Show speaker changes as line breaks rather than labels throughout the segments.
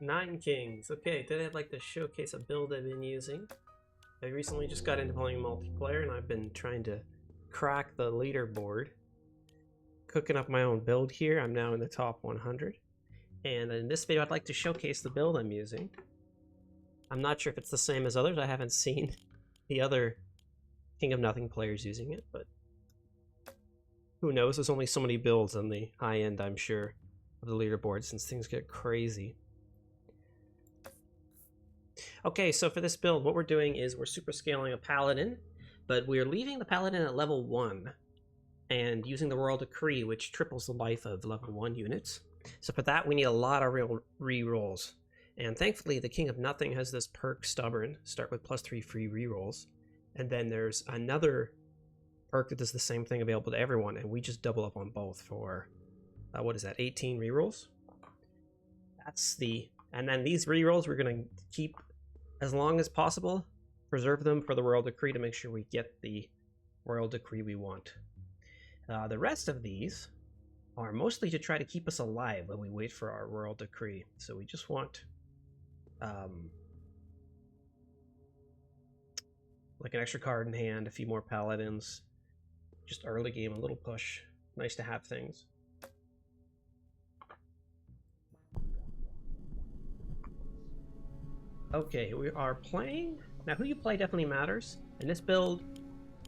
Nine Kings. Okay, today I'd like to showcase a build I've been using. I recently just got into playing multiplayer and I've been trying to crack the leaderboard. Cooking up my own build here. I'm now in the top 100. And in this video I'd like to showcase the build I'm using. I'm not sure if it's the same as others. I haven't seen the other King of Nothing players using it, but who knows? There's only so many builds on the high end, I'm sure, of the leaderboard since things get crazy. Okay, so for this build, what we're doing is we're super scaling a paladin, but we're leaving the paladin at level 1 and using the Royal Decree, which triples the life of level 1 units. So for that, we need a lot of real re-rolls. And thankfully, the King of Nothing has this perk, Stubborn, start with +3 free re-rolls. And then there's another perk that does the same thing available to everyone, and we just double up on both for, what is that, 18 re-rolls? That's the... And then these re-rolls we're going to keep as long as possible, preserve them for the Royal Decree to make sure we get the Royal Decree we want. The rest of these are mostly to try to keep us alive while we wait for our Royal Decree. So we just want like an extra card in hand, a few more paladins, just early game, a little push. Nice to have things. Okay, we are playing. Now, who you play definitely matters. In this build,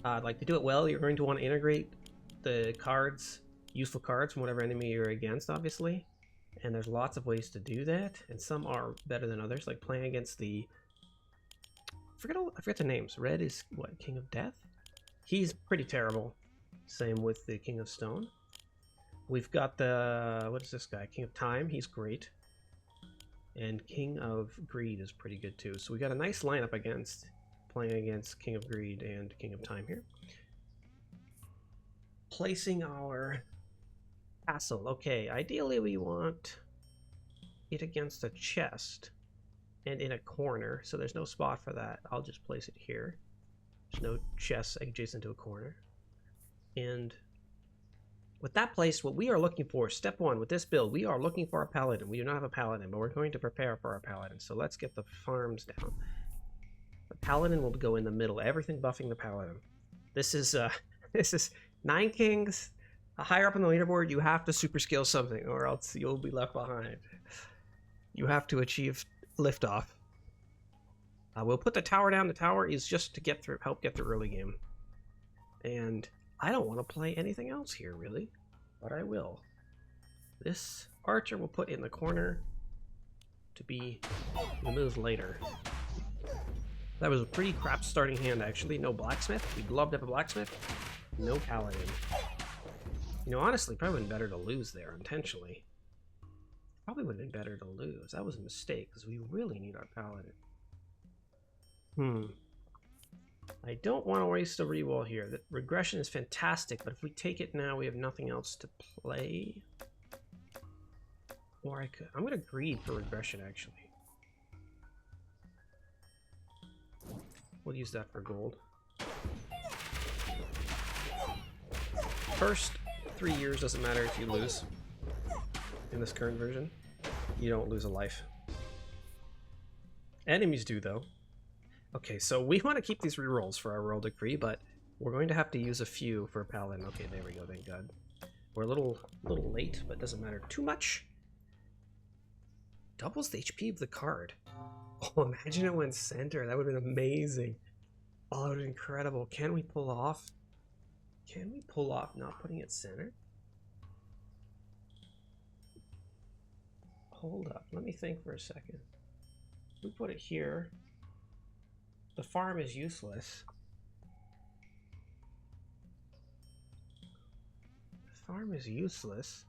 like to do it well, you're going to want to integrate the cards, useful cards from whatever enemy you're against, obviously. And there's lots of ways to do that, and some are better than others, like playing against the... I forget the names. Red is, what, King of Death? He's pretty terrible. Same with the King of Stone. We've got the... what is this guy? King of Time. He's great. And King of Greed is pretty good too. So we got a nice lineup against playing against King of Greed and King of Time here. Placing our castle. Okay, ideally we want it against a chest and in a corner. So there's no spot for that. I'll just place it here. There's no chest adjacent to a corner. And with that place, what we are looking for, step 1, with this build, we are looking for a paladin. We do not have a paladin, but we're going to prepare for our paladin. So let's get the farms down. The paladin will go in the middle, everything buffing the paladin. This is 9 Kings. Higher up on the leaderboard, you have to super skill something, or else you'll be left behind. You have to achieve liftoff. We'll put the tower down. The tower is just to get through, help get through early game. And I don't want to play anything else here, really, but I will. This archer we'll put in the corner to be removed later. That was a pretty crap starting hand, actually. No blacksmith. We'd love to have a blacksmith. No paladin. You know, honestly, probably would have been better to lose there intentionally. Probably would have been better to lose. That was a mistake, because we really need our paladin. I don't want to waste a reroll here. The regression is fantastic, but if we take it now, we have nothing else to play. Or I could... I'm going to greed for regression, actually. We'll use that for gold. First 3 years doesn't matter if you lose. In this current version, you don't lose a life. Enemies do, though. Okay, so we want to keep these rerolls for our Royal Decree, but we're going to have to use a few for Paladin. Okay, there we go, thank God. We're a little late, but it doesn't matter too much. Doubles the HP of the card. Oh, imagine it went center. That would have been amazing. Oh, that would have been incredible. Can we pull off? Can we pull off not putting it center? Hold up, let me think for a second. We put it here. The farm is useless. The farm is useless.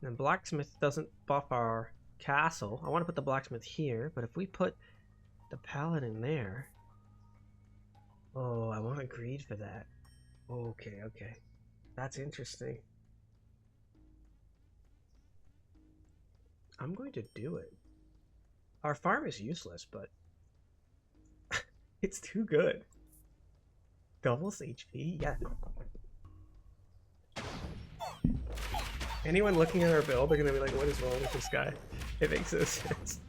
And blacksmith doesn't buff our castle. I want to put the blacksmith here, but if we put the paladin there... Oh, I want to greed for that. Okay, okay. That's interesting. I'm going to do it. Our farm is useless, but... it's too good. Doubles HP? Yeah. Anyone looking at our build, they're gonna be like, what is wrong with this guy? It makes no sense.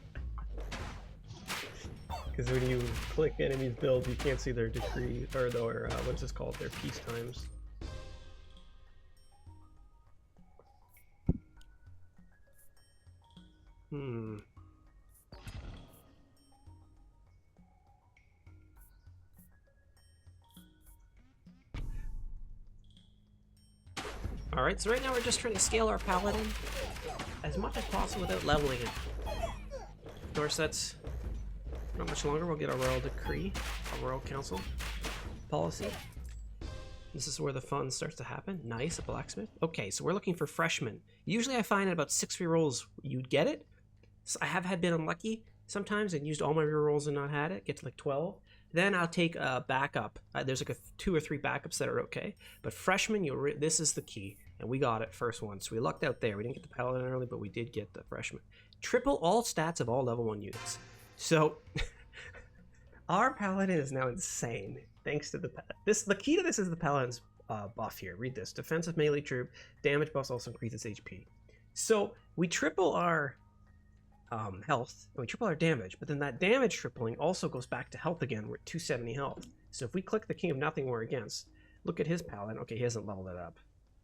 Because when you click enemies build, you can't see their decree, or their, what's this called, their peace times. Alright, so right now we're just trying to scale our paladin as much as possible without leveling it. Of course, that's not much longer. We'll get a royal decree, a royal council policy. This is where the fun starts to happen. Nice, a blacksmith. Okay, so we're looking for freshmen. Usually I find at about 6 rerolls you'd get it. So I have been unlucky sometimes and used all my rerolls and not had it. Get to like 12. Then I'll take a backup. There's like 2 or 3 backups that are okay. But freshmen, this is the key. And we got it first one. So we lucked out there. We didn't get the paladin early, but we did get the freshman. Triple all stats of all level 1 units. So our paladin is now insane. Thanks to the key to this is the paladin's buff here. Read this. Defensive melee troop. Damage buffs also increases HP. So we triple our health, and we triple our damage, but then that damage tripling also goes back to health again. We're at 270 health. So if we click the King of Nothing we're against, look at his paladin. Okay, he hasn't leveled it up.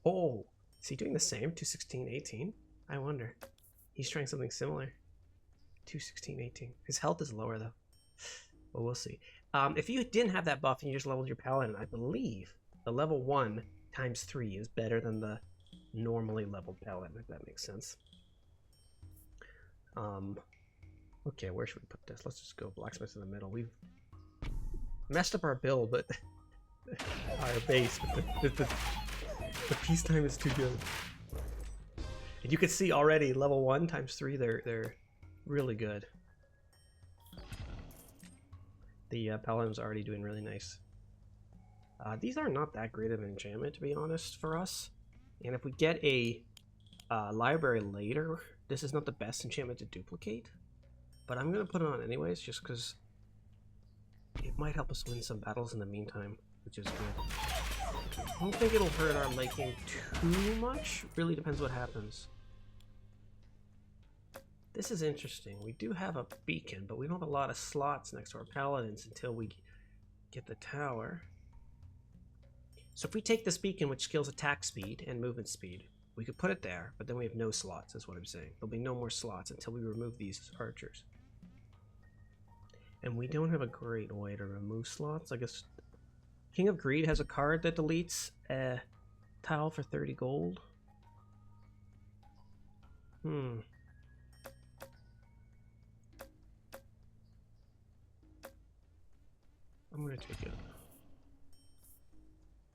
Oh, is he doing the same? 216, 18? I wonder. He's trying something similar. 216, 18. His health is lower though. Well, we'll see. If you didn't have that buff and you just leveled your paladin, I believe the level 1 times 3 is better than the normally leveled paladin, if that makes sense. Okay, where should we put this? Let's just go blacksmith in the middle. We've messed up our build, but our base, but the peacetime is too good. And you can see already level 1 times 3, they're really good. The paladin's already doing really nice. These are not that great of an enchantment, to be honest, for us. And if we get a library later, this is not the best enchantment to duplicate. But I'm going to put it on anyways, just because it might help us win some battles in the meantime, which is good. I don't think it'll hurt our late game too much. Really depends what happens. This is interesting. We do have a beacon, but we don't have a lot of slots next to our paladins until we get the tower. So if we take this beacon, which skills attack speed and movement speed, we could put it there, but then we have no slots, is what I'm saying. There'll be no more slots until we remove these archers. And we don't have a great way to remove slots. I guess King of Greed has a card that deletes a tile for 30 gold. I'm gonna take it.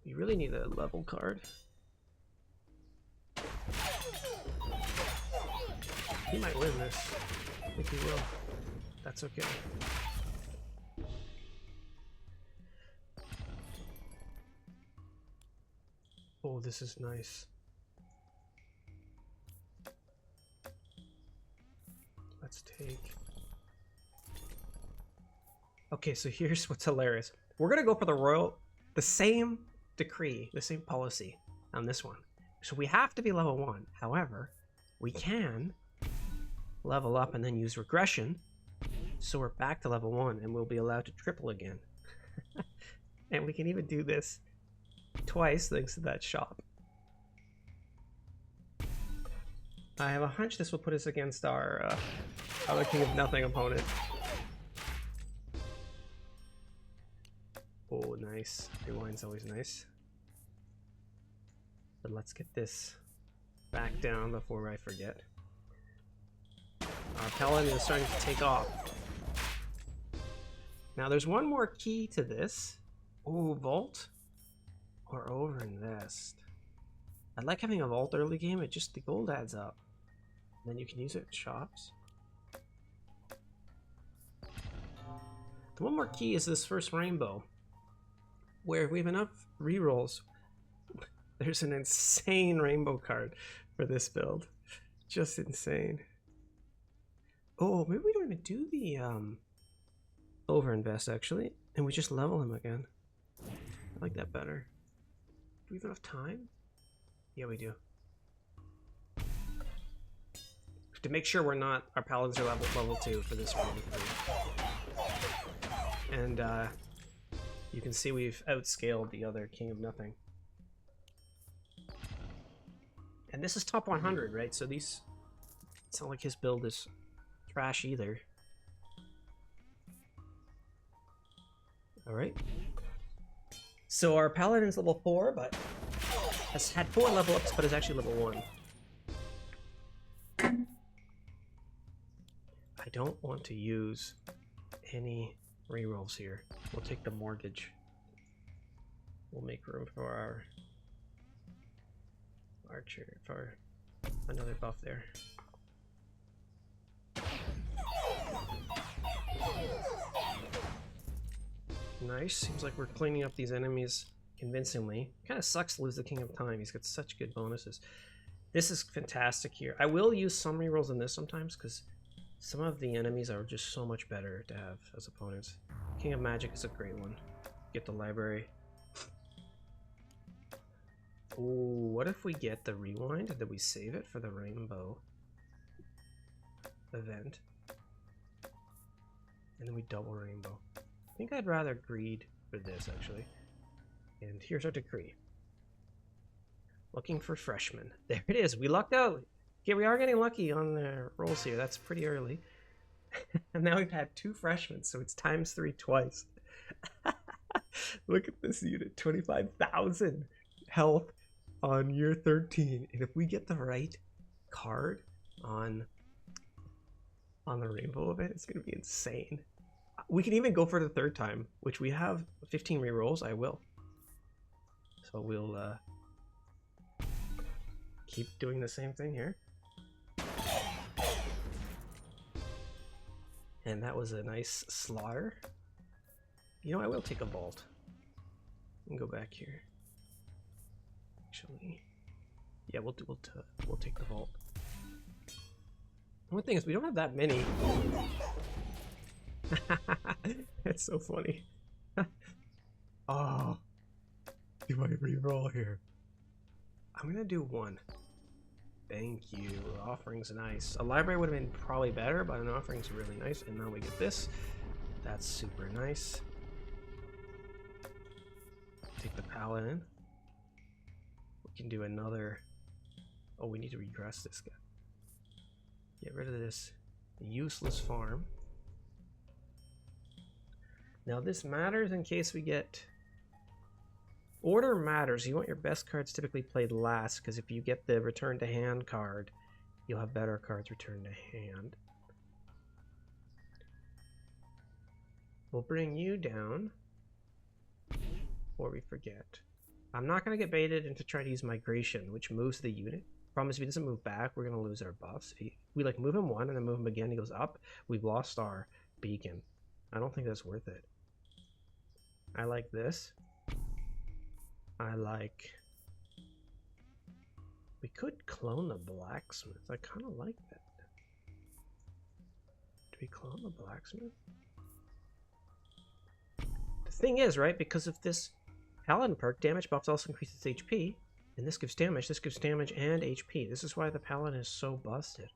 You really need a level card. He might win this. I think he will. That's okay. Oh, this is nice. Let's take... Okay, so here's what's hilarious. We're gonna go for the same decree, the same policy on this one. So we have to be level 1. However, we can level up and then use regression. So we're back to level 1 and we'll be allowed to triple again. And we can even do this twice thanks to that shop. I have a hunch this will put us against our other King of Nothing opponent. Oh, nice. Rewind's always nice. But let's get this back down before I forget. Our paladin is starting to take off. Now there's one more key to this. Oh, vault or overinvest. I like having a vault early game. It just, the gold adds up. And then you can use it in shops. The one more key is this first rainbow, where if we have enough rerolls, there's an insane rainbow card for this build. Just insane. Oh, maybe we don't even do the overinvest actually, and we just level him again. I like that better. Do we have enough time? Yeah, we do. to make sure we're not, our paladins are level 2 for this one. And you can see we've outscaled the other King of Nothing. And this is top 100, right? So these, it's not like his build is trash either. Alright. So our paladin's level 4, but has had 4 level ups, but is actually level 1. I don't want to use any rerolls here. We'll take the mortgage. We'll make room for our archer, for another buff there. Nice. Seems like we're cleaning up these enemies convincingly. Kind of sucks to lose the King of Time. He's got such good bonuses. This is fantastic here. I will use some rerolls in this sometimes because some of the enemies are just so much better to have as opponents. King of Magic is a great one. Get the library. Ooh, what if we get the rewind and then we save it for the rainbow event? And then we double rainbow. I think I'd rather greed for this, actually. And here's our decree. Looking for freshmen. There it is. We lucked out. Okay, we are getting lucky on the rolls here. That's pretty early. And now we've had 2 freshmen, so it's ×3 twice. Look at this unit. 25,000 health on year 13. And if we get the right card on the rainbow event, it's going to be insane. We can even go for the 3rd time, which we have 15 rerolls. I will. So we'll keep doing the same thing here. And that was a nice slaughter. You know, I will take a vault. And go back here. Actually, yeah, we'll take the vault. One thing is we don't have that many. That's so funny. Oh, do I reroll here? I'm gonna do 1. Thank you. Offering's nice. A library would have been probably better, but an offering's really nice. And now we get this. That's super nice. Take the paladin. We can do another. Oh, we need to regress this guy. Get rid of this useless farm. Now this matters in case we get... Order matters. You want your best cards typically played last, because if you get the return to hand card, you'll have better cards returned to hand. We'll bring you down before we forget. I'm not going to get baited into trying to use migration, which moves the unit. Problem is, if he doesn't move back, we're going to lose our buffs. If we like move him 1 and then move him again, he goes up. We've lost our beacon. I don't think that's worth it. I like this. I like... We could clone the blacksmith. I kind of like that. Do we clone the blacksmith? The thing is, right, because of this paladin perk, damage buffs also increases HP, and this gives damage and HP. This is why the paladin is so busted.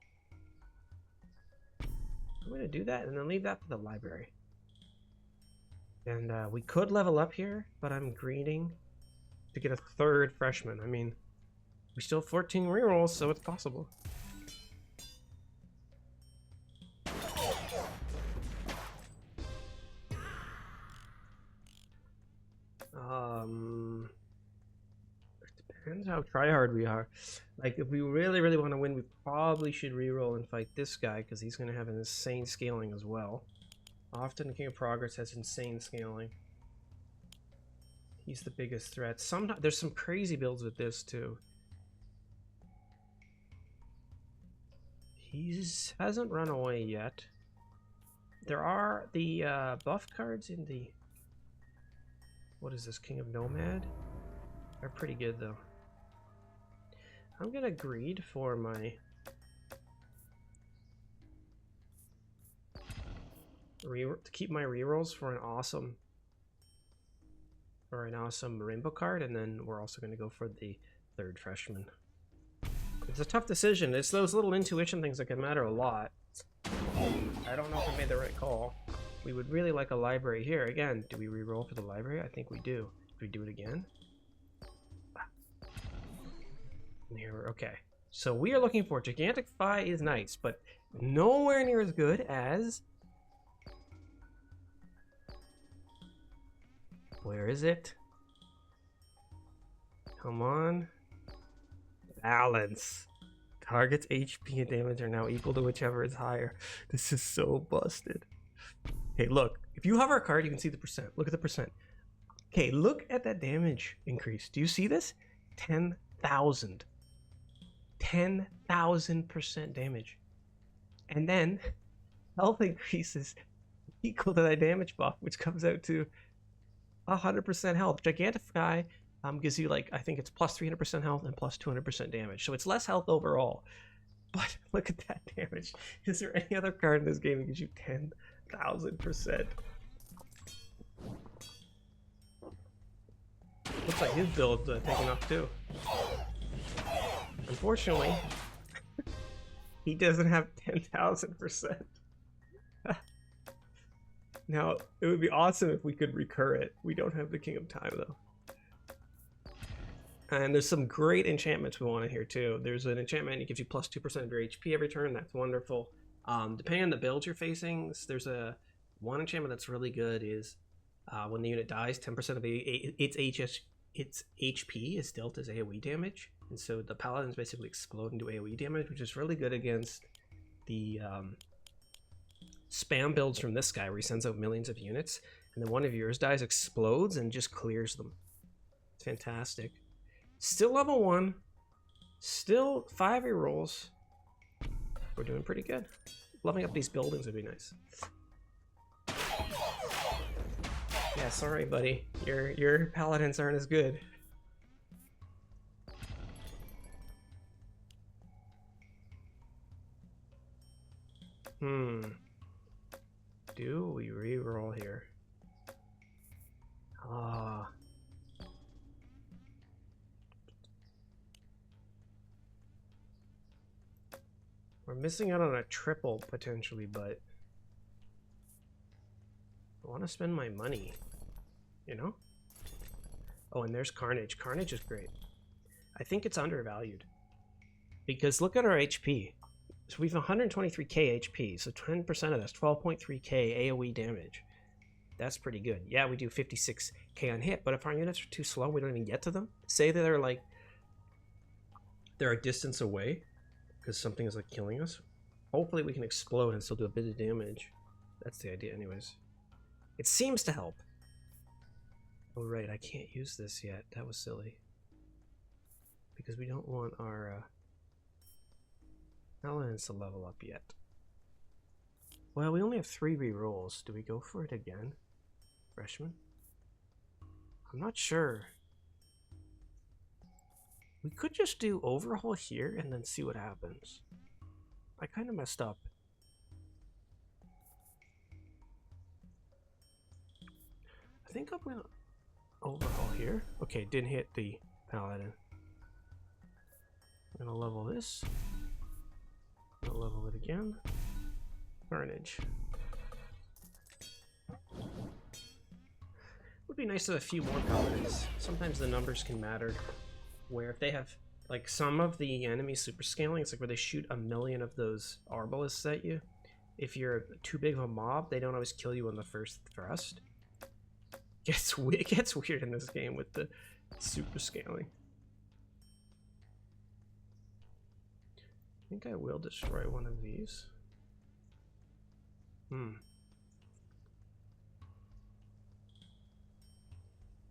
I'm going to do that and then leave that for the library. And we could level up here, but I'm greeding to get a 3rd freshman. I mean, we still have 14 rerolls, so it's possible. It depends how tryhard we are. Like, if we really, really want to win, we probably should reroll and fight this guy, because he's going to have an insane scaling as well. Often King of Progress has insane scaling. He's the biggest threat. Sometimes there's some crazy builds with this too. He hasn't run away yet. There are the buff cards in the... What is this? King of Nomad? They're pretty good though. I'm gonna greed for my... to keep my rerolls for an awesome rainbow card, and then we're also going to go for the 3rd freshman. It's a tough decision. It's those little intuition things that can matter a lot. I don't know if we made the right call. We would really like a library here. Again, do we re-roll for the library? I think we do. Do we do it again? Here, okay. So we are looking for Gigantic Phi is nice, but nowhere near as good as... Where is it? Come on. Balance. Target's HP and damage are now equal to whichever is higher. This is so busted. Okay, look. If you hover a card, you can see the percent. Look at the percent. Okay, look at that damage increase. Do you see this? 10,000. 10,000% damage. And then health increases equal to that damage buff, which comes out to 100% health. Gigantify gives you, like, I think it's plus 300% health and plus 200% damage. So it's less health overall. But look at that damage. Is there any other card in this game that gives you 10,000%? Looks like his build's taking off too. Unfortunately, he doesn't have 10,000%. Now, it would be awesome if we could recur it. We don't have the King of Time, though. And there's some great enchantments we want in here, too. There's an enchantment that gives you plus 2% of your HP every turn. That's wonderful. Depending on the build you're facing, there's one enchantment that's really good is when the unit dies, 10% of its HP is dealt as AoE damage. And so the paladins basically explode into AoE damage, which is really good against the spam builds from this guy where he sends out millions of units, and then one of yours dies, explodes, and just clears them. It's fantastic. Still level 1. Still 5 rerolls. We're doing pretty good. Leveling up these buildings would be nice. Yeah, sorry, buddy. Your paladins aren't as good. Do we re-roll here? We're missing out on a triple potentially, but I want to spend my money, you know? Oh, and there's Carnage. Carnage is great. I think it's undervalued because look at our HP. So we have 123k HP, so 10% of that's 12.3k AoE damage. That's pretty good. Yeah, we do 56k on hit, but if our units are too slow, we don't even get to them. Say that they're a distance away because something is like killing us. Hopefully we can explode and still do a bit of damage. That's the idea anyways. It seems to help. Oh right, I can't use this yet. That was silly. Because we don't want our paladins to level up yet. Well, we only have 3 rerolls. Do we go for it again? Freshman? I'm not sure. We could just do overhaul here and then see what happens. I kind of messed up. I think I'm gonna overhaul here. Okay, didn't hit the paladin. I'm gonna level this. I'm gonna level it again. Carnage. Would be nice to have a few more paladins. Sometimes the numbers can matter. Where if they have like some of the enemy super scaling, it's like where they shoot a million of those arbalists at you. If you're too big of a mob, they don't always kill you on the first thrust. It gets weird in this game with the super scaling. I think I will destroy one of these.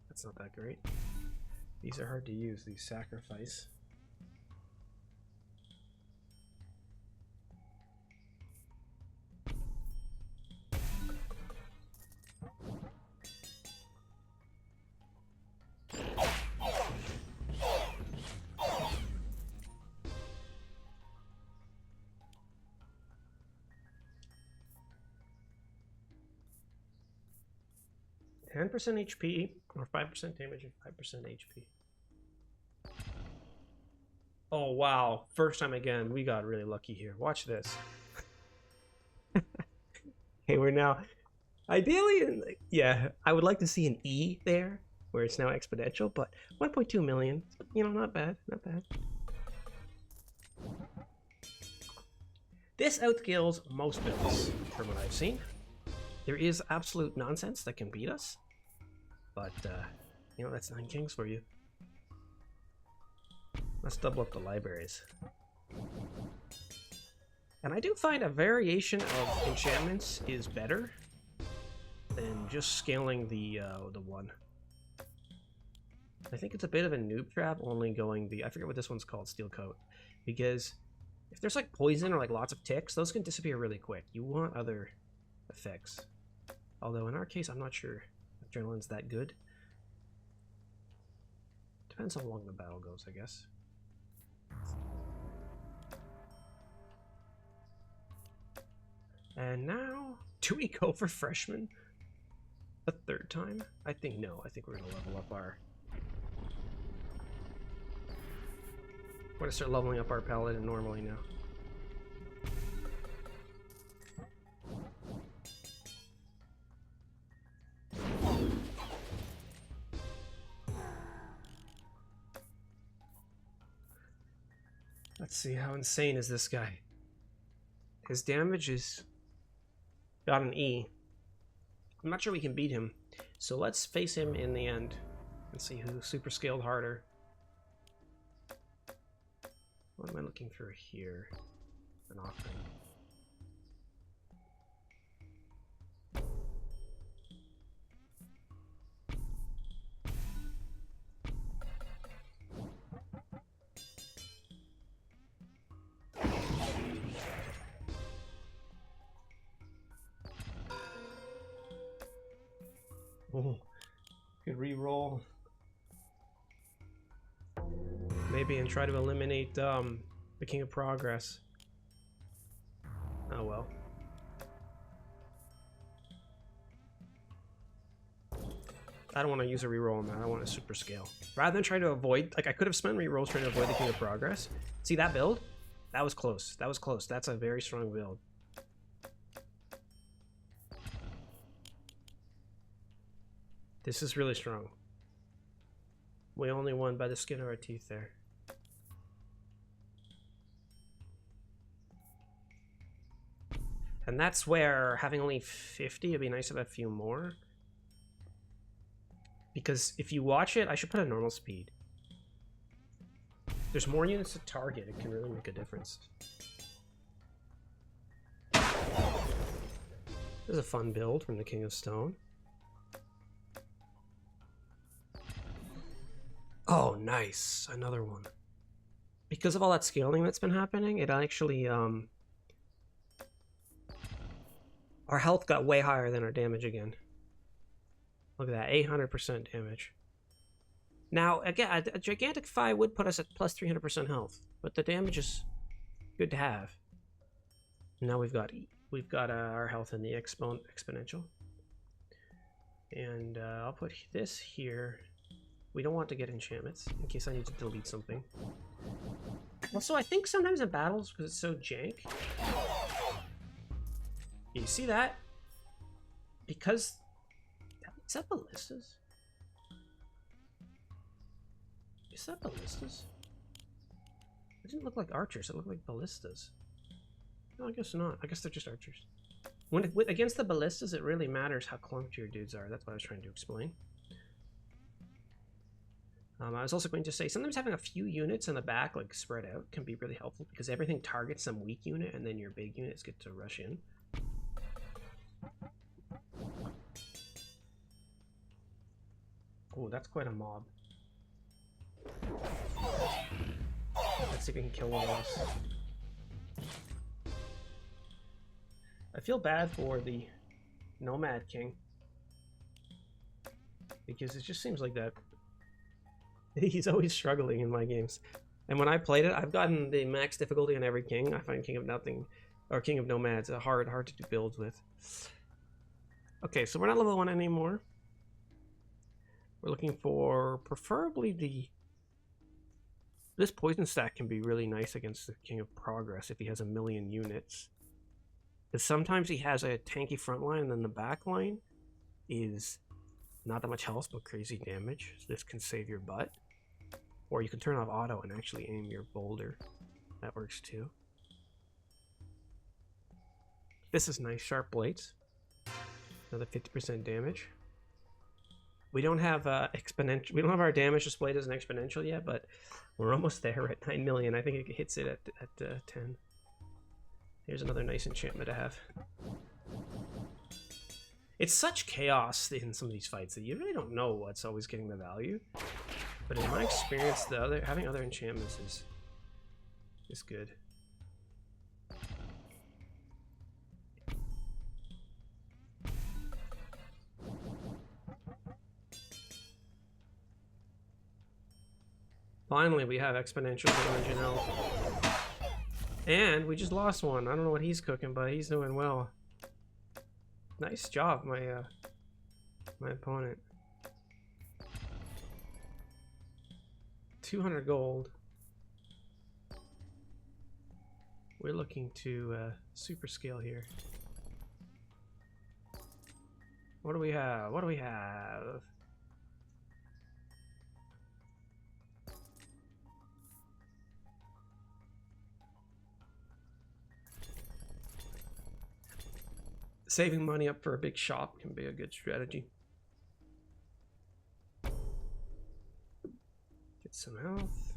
That's not that great. These are hard to use, these sacrifice. %, HP or 5% damage and 5% HP. Oh, wow. First time again. We got really lucky here. Watch this. Okay, we're now... Ideally, yeah, I would like to see an E there, where it's now exponential, but 1.2 million, you know, not bad, not bad. This outscales most builds, from what I've seen. There is absolute nonsense that can beat us, but, you know, that's 9 kings for you. Let's double up the libraries. And I do find a variation of enchantments is better than just scaling the one. I think it's a bit of a noob trap only going the, I forget what this one's called, Steel Coat. Because if there's like poison or like lots of ticks, those can disappear really quick. You want other effects. Although in our case, I'm not sure adrenaline's that good. Depends how long the battle goes, I guess. And now, do we go for freshman a third time? I think no. I think we're gonna level up our... We're gonna start leveling up our paladin normally now. Let's see, how insane is this guy? His damage is... got an E. I'm not sure we can beat him. So let's face him in the end and see who super scaled harder. What am I looking for here? An offering. Oh, could re-roll. Maybe and try to eliminate the King of Progress. Oh well. I don't want to use a reroll on that. I want a super scale. Rather than trying to avoid, like I could have spent rerolls trying to avoid the King of Progress. See that build? That was close. That was close. That's a very strong build. This is really strong. We only won by the skin of our teeth there. And that's where having only 50, it'd be nice to have a few more. Because if you watch it, I should put a normal speed. There's more units to target, it can really make a difference. This is a fun build from the King of Stone. Oh, nice. Another one. Because of all that scaling that's been happening, it actually, our health got way higher than our damage again. Look at that, 800% damage. Now, again, a Gigantic Phi would put us at plus 300% health, but the damage is good to have. Now we've got our health in the exponential. And I'll put this here. We don't want to get enchantments, in case I need to delete something. Also, I think sometimes in battles, because it's so jank... You see that? Because... Is that ballistas? Is that ballistas? It didn't look like archers, it looked like ballistas. No, I guess not. I guess they're just archers. Against the ballistas, it really matters how clunked your dudes are. That's what I was trying to explain. I was also going to say, sometimes having a few units in the back, like spread out, can be really helpful because everything targets some weak unit and then your big units get to rush in. Oh, that's quite a mob. Let's see if we can kill one of us. I feel bad for the Nomad King. Because it just seems like that. He's always struggling in my games. And when I played it, I've gotten the max difficulty on every king. I find King of Nothing, or King of Nomads, hard to do builds with. Okay, so we're not level 1 anymore. We're looking for preferably the This poison stack can be really nice against the King of Progress if he has 1,000,000 units. Because sometimes he has a tanky front line and then the back line is not that much health but crazy damage. So this can save your butt. Or you can turn off auto and actually aim your boulder. That works too. This is nice, sharp blades. Another 50% damage. We don't have exponential. We don't have our damage displayed as an exponential yet, but we're almost there. We're at 9,000,000. I think it hits it at 10. Here's another nice enchantment to have. It's such chaos in some of these fights that you really don't know what's always getting the value. But in my experience, having other enchantments is good. Finally, we have exponential damage and health. And we just lost one. I don't know what he's cooking, but he's doing well. Nice job, my opponent. 200 gold. We're looking to super scale here. What do we have? What do we have? Saving money up for a big shop can be a good strategy. Get some health.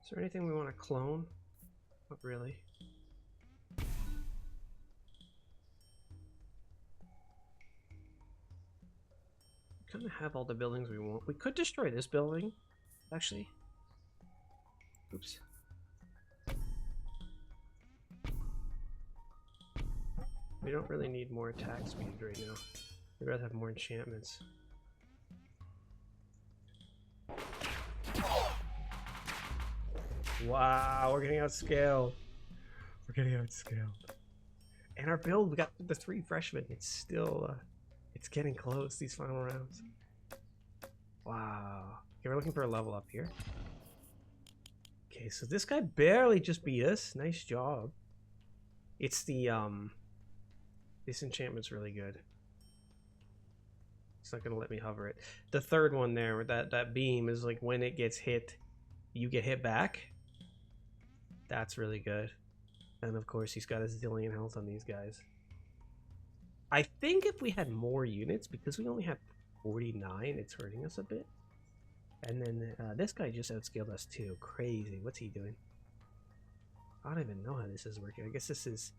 Is there anything we want to clone? Not really. We kind of have all the buildings we want. We could destroy this building. Actually, oops. We don't really need more attack speed right now. We'd rather have more enchantments. Wow, we're getting outscaled. We're getting outscaled. And our build, we got the 3 freshmen. It's still, it's getting close, these final rounds. Wow. Okay, we're looking for a level up here. Okay, so this guy barely just beat us. Nice job. It's the, this enchantment's really good. It's not gonna let me hover it. The third one there, with that beam is like when it gets hit, you get hit back. That's really good. And of course, he's got a zillion health on these guys. I think if we had more units, because we only have 49, it's hurting us a bit. And then this guy just outscaled us too. Crazy. What's he doing? I don't even know how this is working. I guess this is...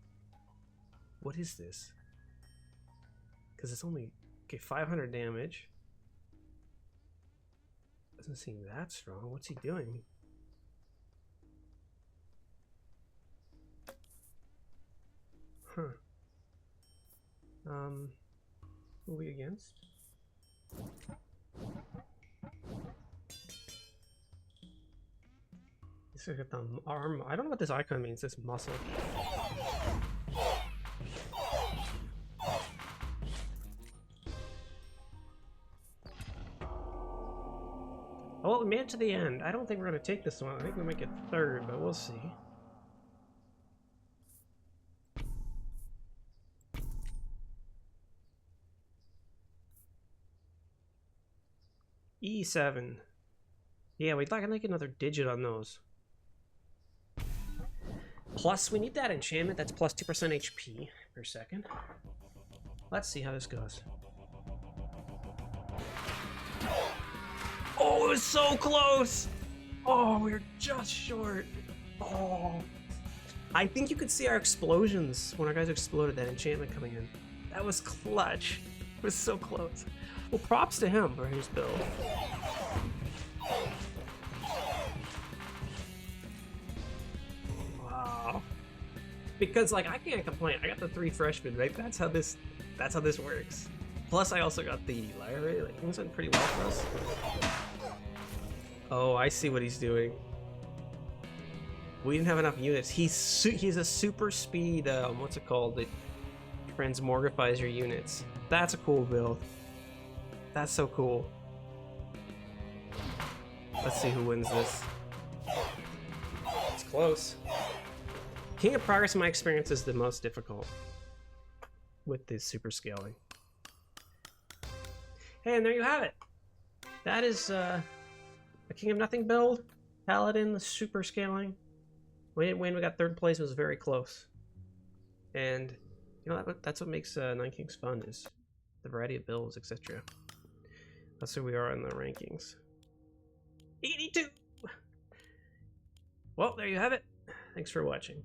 What is this? Because it's only... Okay, 500 damage. Doesn't seem that strong. What's he doing? Huh. Who are we against? This got the arm. I don't know what this icon means. This muscle. Oh, we made it to the end. I don't think we're gonna take this one. I think we might get third, but we'll see. E7. Yeah, we'd like another digit on those. Plus, we need that enchantment that's plus 2% HP per second. Let's see how this goes. Oh, it was so close! Oh, we were just short. Oh. I think you could see our explosions when our guys exploded, that enchantment coming in. That was clutch. It was so close. Well, props to him for his build. Wow. Because like I can't complain. I got the 3 freshmen, right? That's how this works. Plus I also got the library. Like things went pretty well for us. Oh, I see what he's doing. We didn't have enough units. He's a super speed. What's it called? transmogrifies your units. That's a cool build. That's so cool. Let's see who wins this. It's close. King of Progress, in my experience, is the most difficult with this super scaling. Hey, and there you have it. That is a King of Nothing build. Paladin, the super scaling. We didn't win, we got third place, it was very close. And you know, that's what makes Nine Kings fun, is the variety of builds, etc. That's who we are in the rankings. 82! Well, there you have it. Thanks for watching.